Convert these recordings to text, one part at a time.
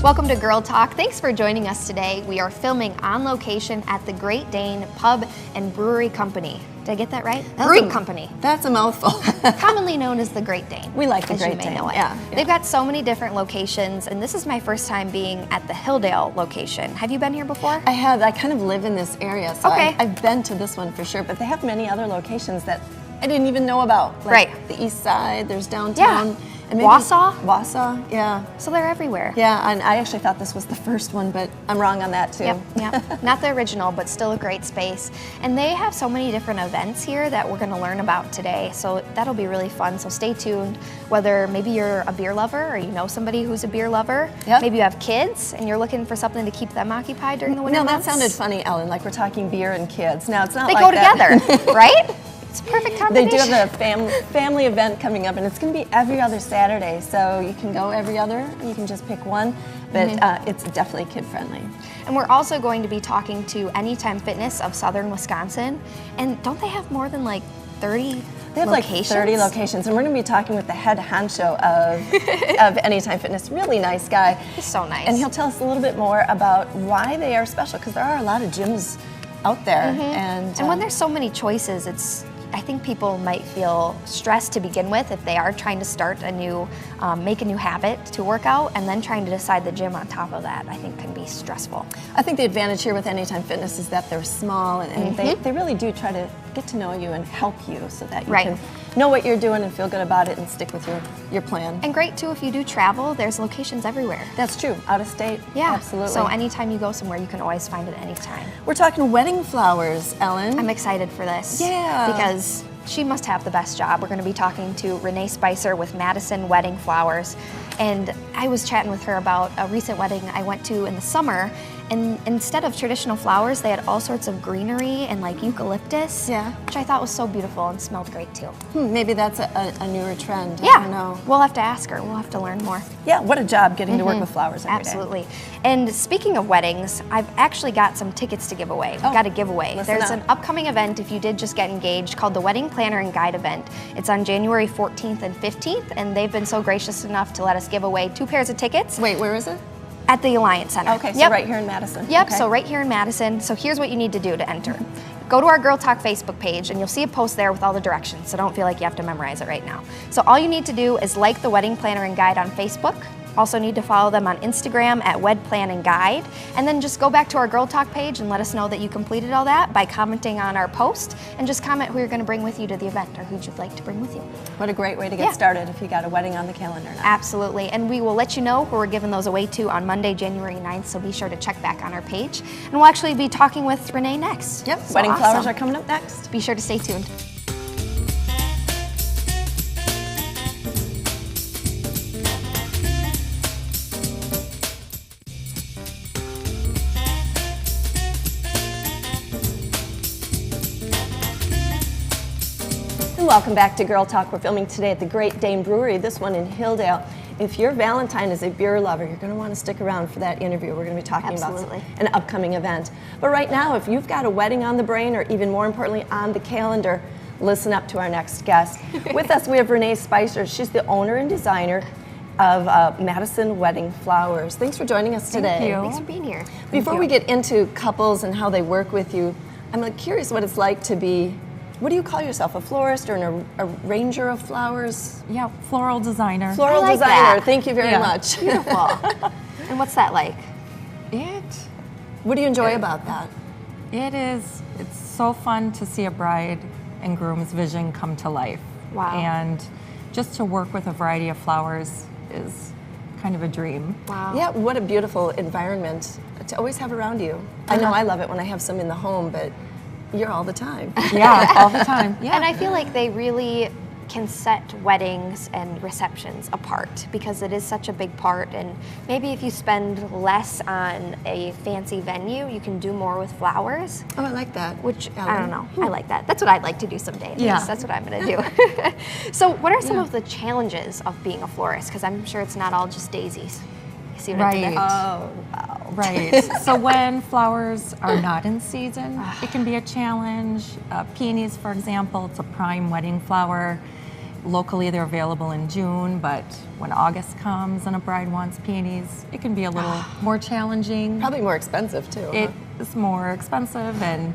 Welcome to Girl Talk. Thanks for joining us today. We are filming on location at the Great Dane Pub and Brewery Company. Did I get that right? Brewing Company. That's a mouthful. Commonly known as the Great Dane. We like the as Great you may Dane. know it. Yeah. They've got so many different locations, and this is my first time being at the Hilldale location. Have you been here before? I have. I kind of live in this area, so Okay. I've been to this one for sure, but they have many other locations that I didn't even know about. Like Right. the east side, there's downtown. Yeah. And maybe Wausau, yeah. So they're everywhere. Yeah, and I actually thought this was the first one, but I'm wrong on that too. Yep. Not the original, but still a great space. And they have so many different events here that we're going to learn about today. So that'll be really fun. So stay tuned. Whether maybe you're a beer lover or you know somebody who's a beer lover, Yep. maybe you have kids and you're looking for something to keep them occupied during the winter No, that months. sounded funny, Ellen, like we're talking beer and kids. Now, it's not They like go that. together, right? It's a perfect They combination. do have a family event coming up, and it's going to be every other Saturday. So you can go every other, you can just pick one, but it's definitely kid-friendly. And we're also going to be talking to Anytime Fitness of Southern Wisconsin. And don't they have more than like 30 They have locations? like 30 locations, and we're going to be talking with the head honcho of Anytime Fitness. Really nice guy. He's so nice. And he'll tell us a little bit more about why they are special, because there are a lot of gyms out there. And when there's so many choices, I think people might feel stressed to begin with if they are trying to start a new, make a new habit to work out, and then trying to decide the gym on top of that, I think can be stressful. I think the advantage here with Anytime Fitness is that they're small, and they really do try to get to know you and help you so that you can know what you're doing and feel good about it and stick with your plan. And great too if you do travel, there's locations everywhere. That's true, out of state, Yeah, absolutely. So anytime you go somewhere, you can always find it anytime. We're talking wedding flowers, Ellen. I'm excited for this. Yeah. Because she must have the best job. We're going to be talking to Renee Spicer with Madison Wedding Flowers. And I was chatting with her about a recent wedding I went to in the summer. And instead of traditional flowers, they had all sorts of greenery and like eucalyptus, which I thought was so beautiful and smelled great too. Maybe that's a newer trend. Yeah, I don't know. We'll have to ask her. We'll have to learn more. Yeah, what a job getting to work with flowers every day. Absolutely. And speaking of weddings, I've actually got some tickets to give away. We've got a giveaway. There's an upcoming event if you did just get engaged called the Wedding Planner and Guide event. It's on January 14th and 15th, and they've been so gracious enough to let us give away 2 pairs of tickets. Wait, where is it? At the Alliance Center. Okay, so right here in Madison. Yep, okay. so right here in Madison. So here's what you need to do to enter. Go to our Girl Talk Facebook page and you'll see a post there with all the directions, so don't feel like you have to memorize it right now. So all you need to do is like the Wedding Planner and Guide on Facebook. Also need to follow them on Instagram at Wed Plan and Guide. And then just go back to our Girl Talk page and let us know that you completed all that by commenting on our post, and just comment who you're going to bring with you to the event or who you'd like to bring with you. What a great way to get started if you got a wedding on the calendar now. Absolutely. And we will let you know who we're giving those away to on Monday, January 9th, so be sure to check back on our page. And we'll actually be talking with Renee next. Yep, So wedding flowers awesome. are coming up next. Be sure to stay tuned. Welcome back to Girl Talk. We're filming today at the Great Dane Brewery, this one in Hilldale. If your Valentine is a beer lover, you're going to want to stick around for that interview. We're going to be talking about an upcoming event. But right now, if you've got a wedding on the brain, or even more importantly, on the calendar, listen up to our next guest. With us, we have Renee Spicer. She's the owner and designer of Madison Wedding Flowers. Thanks for joining us today. Thank you. Thanks for being here. Before we get into couples and how they work with you, I'm curious what it's like to be, what do you call yourself, a florist or an arranger of flowers? Yeah, floral designer. Floral like designer, that. thank you very much. Beautiful. And what's that like? What do you enjoy about that? It's so fun to see a bride and groom's vision come to life. Wow. And just to work with a variety of flowers is kind of a dream. Wow. Yeah, what a beautiful environment to always have around you. I know I love it when I have some in the home, but you're all the time. Yeah, all the time. Yeah. And I feel like they really can set weddings and receptions apart because it is such a big part, and maybe if you spend less on a fancy venue, you can do more with flowers. Oh, I like that. Which, I don't know, I like that. That's what I'd like to do someday. At least. That's what I'm gonna do. So what are some of the challenges of being a florist? Because I'm sure it's not all just daisies. You see what I did there? Oh, wow. Right. So when flowers are not in season, it can be a challenge. Peonies, for example, it's a prime wedding flower. Locally, they're available in June, but when August comes and a bride wants peonies, it can be a little more challenging. Probably more expensive too. It is more expensive, and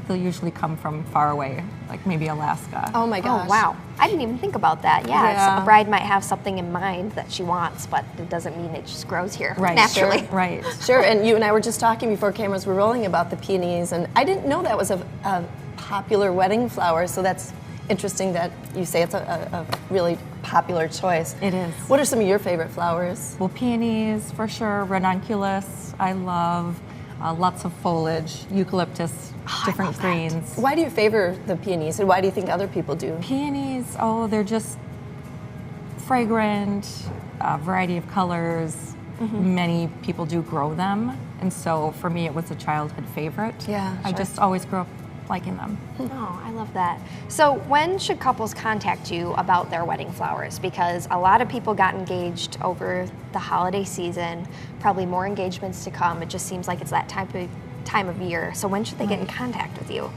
they'll usually come from far away, like maybe Alaska. Oh my gosh. Oh, wow. I didn't even think about that. Yeah, so a bride might have something in mind that she wants, but it doesn't mean it just grows here naturally. Sure. Right. Sure, and you and I were just talking before cameras were rolling about the peonies, and I didn't know that was a popular wedding flower, so that's interesting that you say it's a really popular choice. It is. What are some of your favorite flowers? Well, peonies, for sure. Ranunculus, I love. Lots of foliage, eucalyptus, different greens. Why do you favor the peonies, and why do you think other people do? Peonies, they're just fragrant, a variety of colors. Many people do grow them, and so for me it was a childhood favorite. Yeah, I just always grew up liking them. Oh, I love that. So when should couples contact you about their wedding flowers? Because a lot of people got engaged over the holiday season, probably more engagements to come. It just seems like it's that time of year. So when should they get in contact with you?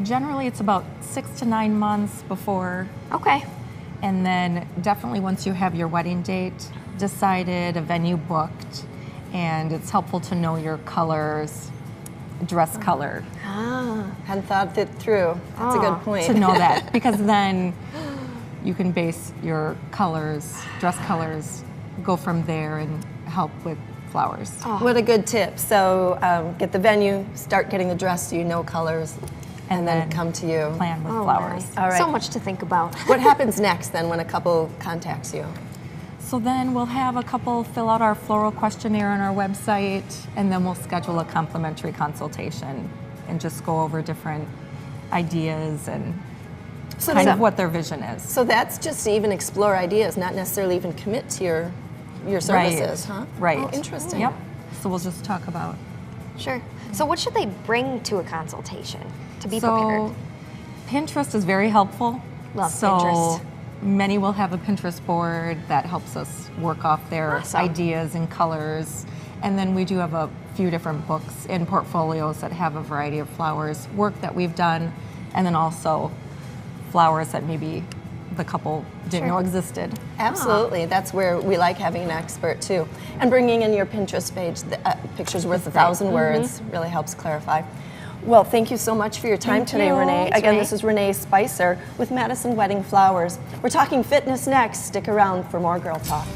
Generally it's about 6 to 9 months before. Okay. And then definitely once you have your wedding date decided, a venue booked, and it's helpful to know your colors, dress color. Hadn't thought it through. That's a good point. To know that, because then you can base your colors, dress colors, go from there and help with flowers. What a good tip. So get the venue, start getting the dress so you know colors, and then come to you. Plan with flowers. Nice. All right. So much to think about. What happens next then when a couple contacts you? So then we'll have a couple fill out our floral questionnaire on our website, and then we'll schedule a complimentary consultation and just go over different ideas and kind of what their vision is. So that's just to even explore ideas, not necessarily even commit to your services, huh? Right. Oh, interesting. Yep. So we'll just talk about. Sure. So what should they bring to a consultation to be So prepared? Pinterest is very helpful. Love so Pinterest. Many will have a Pinterest board that helps us work off their ideas and colors. And then we do have a few different books in portfolios that have a variety of flowers, work that we've done, and then also flowers that maybe the couple didn't know existed. Absolutely. That's where we like having an expert too. And bringing in your Pinterest page, the picture's worth 1,000 words, really helps clarify. Well, thank you so much for your time today, Renee. Again, this is Renee Spicer with Madison Wedding Flowers. We're talking fitness next. Stick around for more Girl Talk.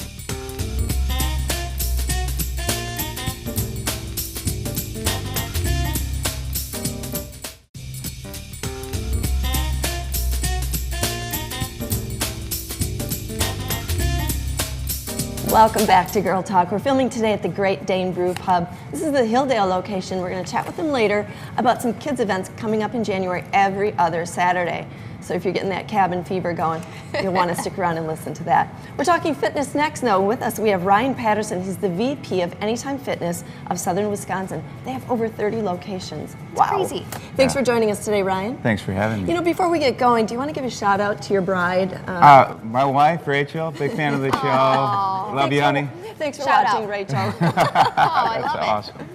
Welcome back to Girl Talk. We're filming today at the Great Dane Pub. This is the Hilldale location. We're going to chat with them later about some kids events coming up in January every other Saturday. So if you're getting that cabin fever going, you'll want to stick around and listen to that. We're talking fitness next, though. With us, we have Ryan Patterson. He's the VP of Anytime Fitness of Southern Wisconsin. They have over 30 locations. Wow. Crazy. Thanks for joining us today, Ryan. Thanks for having me. You know, before we get going, do you want to give a shout out to your bride? My wife, Rachel, big fan of the show. Love you, honey. Thanks for Shout watching, out. Rachel. I That's love it. awesome.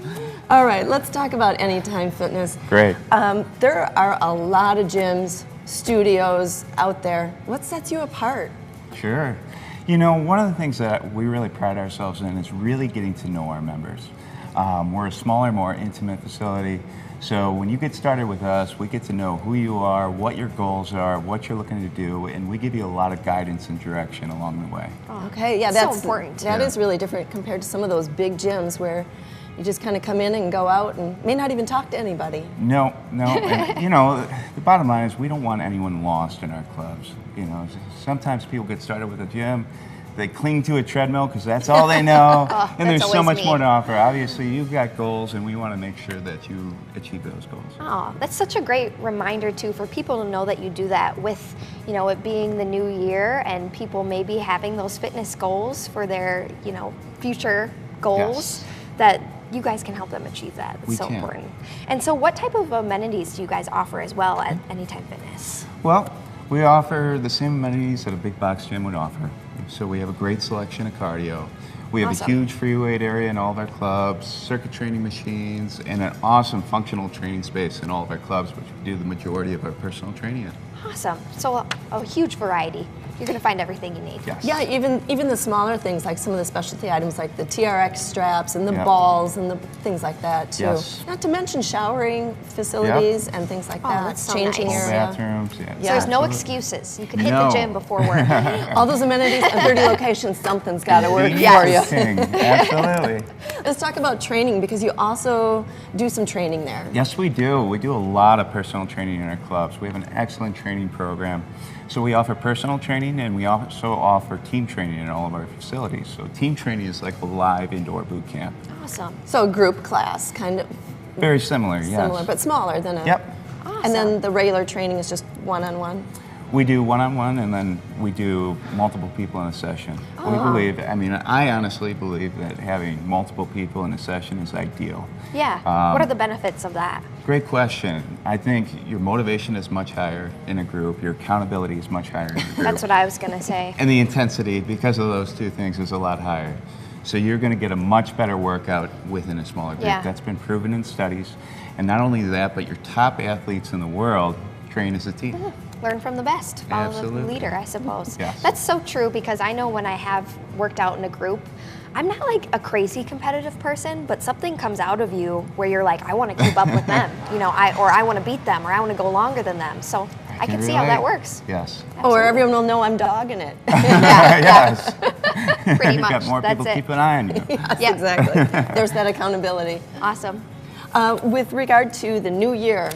All right, let's talk about Anytime Fitness. Great. There are a lot of gyms, studios out there. What sets you apart? Sure. You know, one of the things that we really pride ourselves in is really getting to know our members. We're a smaller, more intimate facility. So when you get started with us, we get to know who you are, what your goals are, what you're looking to do, and we give you a lot of guidance and direction along the way. Okay, yeah, So that's important. That is really different compared to some of those big gyms where you just kind of come in and go out and may not even talk to anybody. No. And, you know, the bottom line is we don't want anyone lost in our clubs. You know, sometimes people get started with a gym, they cling to a treadmill because that's all they know, and there's so much more to offer. Obviously, you've got goals, and we want to make sure that you achieve those goals. Oh, that's such a great reminder too for people to know that you do that with, you know, it being the new year and people maybe having those fitness goals for their, you know, future goals, that you guys can help them achieve that. It's so important. And so what type of amenities do you guys offer as well at Anytime Fitness? Well, we offer the same amenities that a big box gym would offer. So we have a great selection of cardio. We have a huge free weight area in all of our clubs, circuit training machines, and an awesome functional training space in all of our clubs, which we do the majority of our personal training in. Awesome. So a huge variety. You're going to find everything you need. Yes. Yeah, even the smaller things, like some of the specialty items like the TRX straps and the balls and the things like that too. Yes. Not to mention showering facilities and things like that. That's so Changing nice. area. Bathrooms, So there's no excuses. You can hit the gym before work. All those amenities and 30 locations, something's got to work for you. Absolutely. Let's talk about training, because you also do some training there. Yes, we do. We do a lot of personal training in our clubs. We have an excellent training program. So we offer personal training, and we also offer team training in all of our facilities. So team training is like a live indoor boot camp. Awesome. So a group class, kind of Very similar, yes. similar, but smaller than a... Yep. Awesome. And then the regular training is just one-on-one? We do one-on-one, and then we do multiple people in a session. We believe, I honestly believe that having multiple people in a session is ideal. Yeah. What are the benefits of that? Great question. I think your motivation is much higher in a group. Your accountability is much higher in a group. That's what I was going to say. And the intensity, because of those two things, is a lot higher. So you're going to get a much better workout within a smaller group. Yeah. That's been proven in studies. And not only that, but your top athletes in the world train as a team. Learn from the best. Follow Absolutely. the leader, I suppose. Yes. That's so true, because I know when I have worked out in a group, I'm not like a crazy competitive person, but something comes out of you where you're like, I want to keep up with them, or I want to beat them, or I want to go longer than them. So I can see how that works. Yes. Or everyone will know I'm dogging it. Yes. Pretty You've much. got more That's people it. keep an eye on you. Yeah. Exactly. There's that accountability. Awesome. With regard to the new year,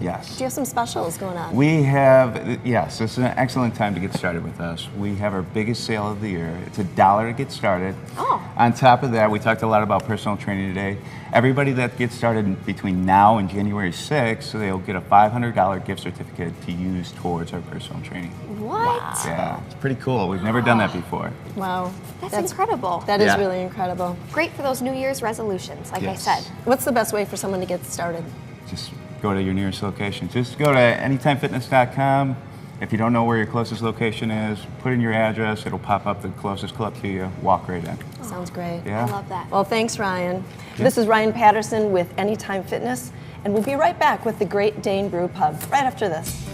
Yes. do you have some specials going on? We have, yes, it's an excellent time to get started with us. We have our biggest sale of the year. It's $1 to get started. Oh. On top of that, we talked a lot about personal training today. Everybody that gets started between now and January 6th, they'll get a $500 gift certificate to use towards our personal training. What? Yeah, it's pretty cool. We've never done that before. Wow. That's incredible. That is Yeah. really incredible. Great for those New Year's resolutions, like Yes. I said. What's the best way for someone to get started? Just go to your nearest location. Just go to anytimefitness.com. If you don't know where your closest location is, put in your address. It'll pop up the closest club to you. Walk right in. Sounds great. Yeah. I love that. Well, thanks, Ryan. This is Ryan Patterson with Anytime Fitness, and we'll be right back with the Great Dane Brew Pub right after this.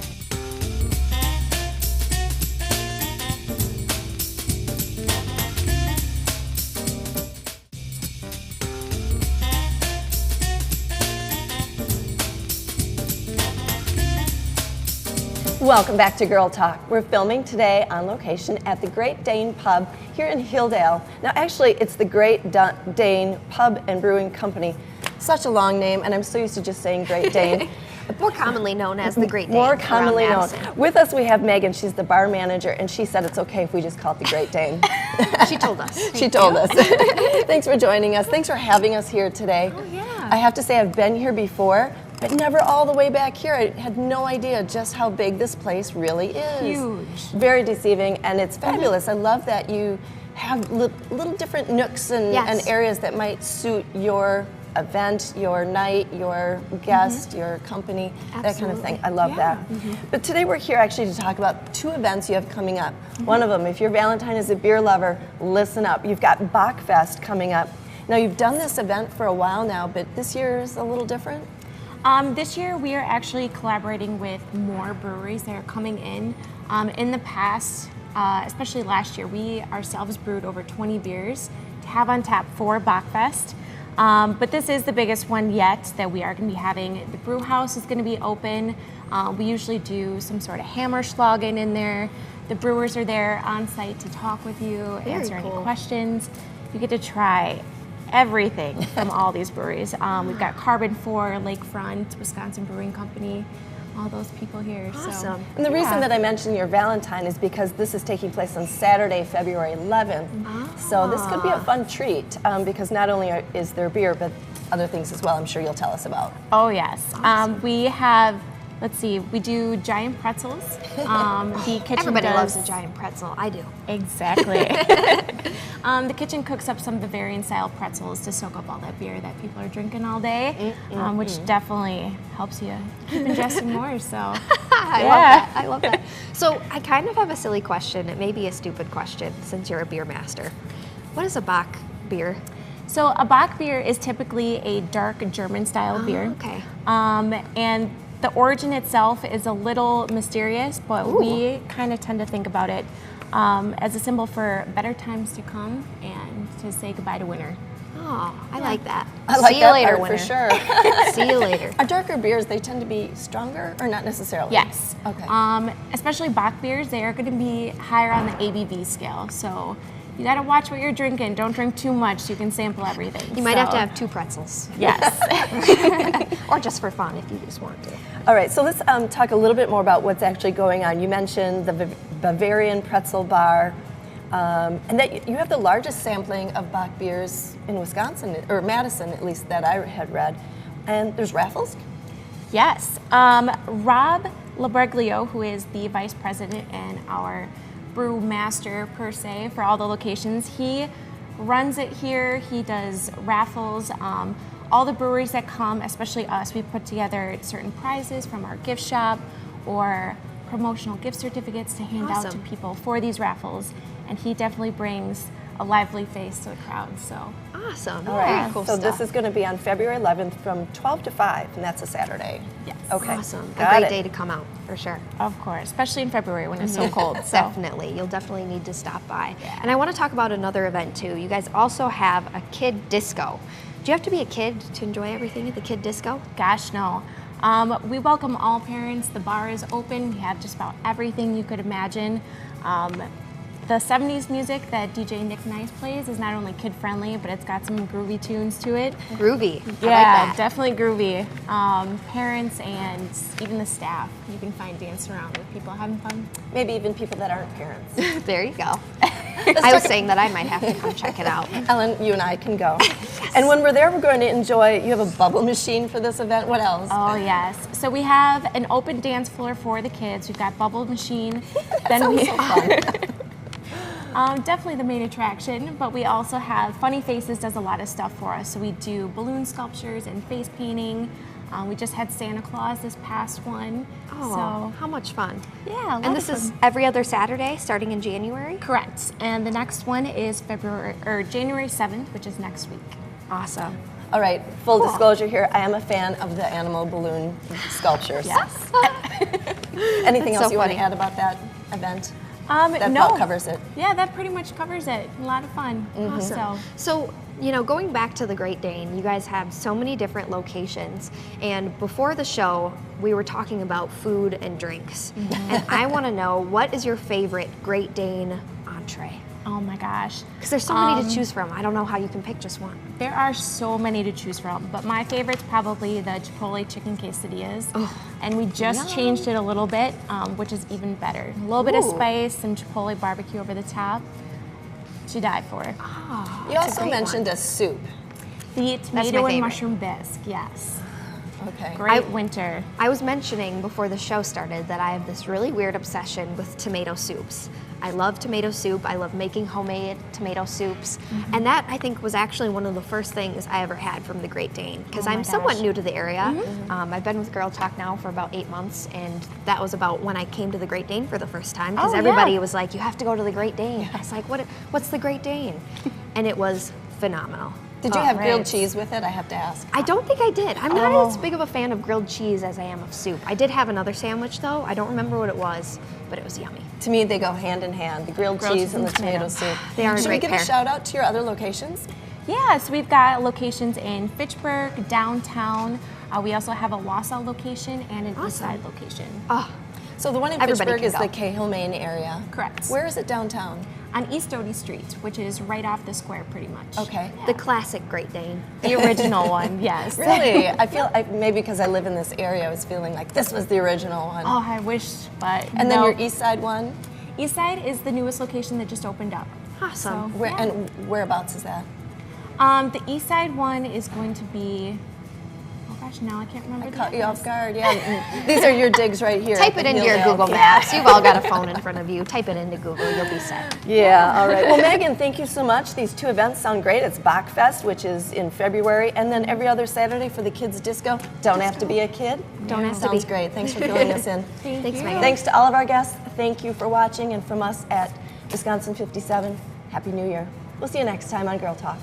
Welcome back to Girl Talk. We're filming today on location at the Great Dane Pub here in Hilldale. Now, actually, it's the Great Dane Pub and Brewing Company. Such a long name, and I'm so used to just saying Great Dane. More commonly known as the Great Dane. More around commonly known. Madison. With us, we have Megan. She's the bar manager, and she said it's okay if we just call it the Great Dane. She told us. She told us. Thanks for joining us. Thanks for having us here today. Oh, yeah. I have to say, I've been here before, but never all the way back here. I had no idea just how big this place really is. Huge. Very deceiving, and it's fabulous. I love that you have little different nooks and, Yes. and areas that might suit your event, your night, your guest, your company, that kind of thing. I love that. But today we're here actually to talk about two events you have coming up. One of them, if your Valentine is a beer lover, listen up. You've got Bockfest coming up. Now, you've done this event for a while now, but this year is a little different. This year we are actually collaborating with more breweries that are coming in. In the past, especially last year, we ourselves brewed over 20 beers to have on tap for Bockfest. But this is the biggest one yet that we are going to be having. The brew house is going to be open. We usually do some sort of hammerschlagen in there. The brewers are there on site to talk with you, answer any questions. You get to try everything from all these breweries. We've got Carbon 4, Lakefront, Wisconsin Brewing Company, all those people here. Awesome. So, And the reason that I mentioned your Valentine is because this is taking place on Saturday, February 11th. So this could be a fun treat because not only is there beer, but other things as well I'm sure you'll tell us about. Oh yes. We have, let's see, we do giant pretzels. The kitchen Everybody does, loves a giant pretzel. I do. Exactly. The kitchen cooks up some Bavarian style pretzels to soak up all that beer that people are drinking all day, which definitely helps you keep ingesting more. So I love that. I love that. So I kind of have a silly question. It may be a stupid question since you're a beer master. What is a bock beer? So a bock beer is typically a dark German-style beer. Okay. And the origin itself is a little mysterious, but we kind of tend to think about it as a symbol for better times to come and to say goodbye to winter. Oh, I like that. I like See you that later, part winter. for sure. See you later. Are darker beers, they tend to be stronger or not necessarily? Yes. Okay. Especially bock beers, they are going to be higher on the ABV scale. So you got to watch what you're drinking. Don't drink too much so you can sample everything. You might have to have 2 pretzels. Yes. Or just for fun if you just want to. All right, so let's talk a little bit more about what's actually going on. You mentioned the Bavarian Pretzel Bar, and that you have the largest sampling of bock beers in Wisconsin, or Madison at least, that I had read. And there's raffles? Yes. Rob Labreglio, who is the vice president and our brew master per se for all the locations, he runs it here. He does raffles. All the breweries that come, especially us, we put together certain prizes from our gift shop or promotional gift certificates to hand out to people for these raffles. And he definitely brings a lively face to the crowd. So awesome. All right. Very cool So stuff. this is going to be on February 11th from 12 to 5, and that's a Saturday. Yes. Okay. Awesome. Got A great it. day to come out, for sure. of course, especially in February when it's so cold. So Definitely. You'll definitely need to stop by. And I want to talk about another event, too. You guys also have a kid disco. Do you have to be a kid to enjoy everything at the kid disco? gosh, no. We welcome all parents. The bar is open. We have just about everything you could imagine. The 70s music that DJ Nick Nice plays is not only kid-friendly, but it's got some groovy tunes to it. Groovy. I like Yeah, that. definitely groovy. Parents and even the staff, you can find dancing around with people having fun. Maybe even people that aren't parents. There you go. I was saying that I might have to come check it out. Ellen, you and I can go. And when we're there, we're going to enjoy, you have a bubble machine for this event. What else? Oh yes. So we have an open dance floor for the kids. We've got bubble machine. Sounds so fun. Definitely the main attraction, but we also have Funny Faces does a lot of stuff for us. So we do balloon sculptures and face painting. We just had Santa Claus this past one. Oh, So how much fun. yeah, a lot And of this is fun. every other Saturday, starting in January? Correct. And the next one is January 7th, which is next week. Awesome. All right, full disclosure here, I am a fan of the animal balloon sculptures. Yes. Anything That's else so you want funny. to add about that event? That no. about covers it. Yeah, that pretty much covers it. A lot of fun. Awesome. So, you know, going back to the Great Dane, you guys have so many different locations. And before the show, we were talking about food and drinks. And I want to know, what is your favorite Great Dane entree? Oh my gosh. Because there's so many to choose from. I don't know how you can pick just one. There are so many to choose from, but my favorite's probably the Chipotle chicken quesadillas. And we just changed it a little bit, which is even better. A little bit of Ooh. spice, some Chipotle barbecue over the top. To die for. You also mentioned a soup. The my tomato and favorite. mushroom bisque, yes. Okay. Great winter. I was mentioning before the show started that I have this really weird obsession with tomato soups. I love tomato soup. I love making homemade tomato soups. And that, I think, was actually one of the first things I ever had from the Great Dane, because Oh my I'm somewhat gosh. new to the area. I've been with Girl Talk now for about 8 months, and that was about when I came to the Great Dane for the first time, because Oh, everybody yeah. was like, you have to go to the Great Dane. I was like, what's the Great Dane? And it was phenomenal. Did you have grilled right. cheese with it? I have to ask. I don't think I did. I'm not as big of a fan of grilled cheese as I am of soup. I did have another sandwich though. I don't remember what it was, but it was yummy. To me, they go hand in hand, the grilled cheese and the tomato soup. They are a Should we great give pair. a shout out to your other locations? Yeah, so we've got locations in Fitchburg, downtown. We also have a Wausau location and an Eastside location. Oh, So the one in Everybody Fitchburg can is go. the Cahill, Maine area. Correct. Where is it downtown? On East Doty Street, which is right off the square pretty much. Okay. the classic Great Dane. The original one, yes. Really? I feel, maybe because I live in this area, I was feeling like this was the original one. Oh, I wish, but And then no. your east side one? Eastside is the newest location that just opened up. Awesome. So, Where, yeah. And whereabouts is that? The Eastside one is going to be, oh gosh, now I can't remember. I the caught you address. off guard. Yeah, these are your digs right here. Type it into your Hilldale. Google Maps. You've all got a phone in front of you. Type it into Google. You'll be set. Yeah, all right. Well, Megan, thank you so much. These two events sound great. It's bockfest, which is in February, and then every other Saturday for the kids' disco. Don't have to be a kid. Don't have to Sounds be. great. Thanks for filling us in. Thanks, Megan. Thanks to all of our guests. Thank you for watching, and from us at Wisconsin 57, Happy New Year. We'll see you next time on Girl Talk.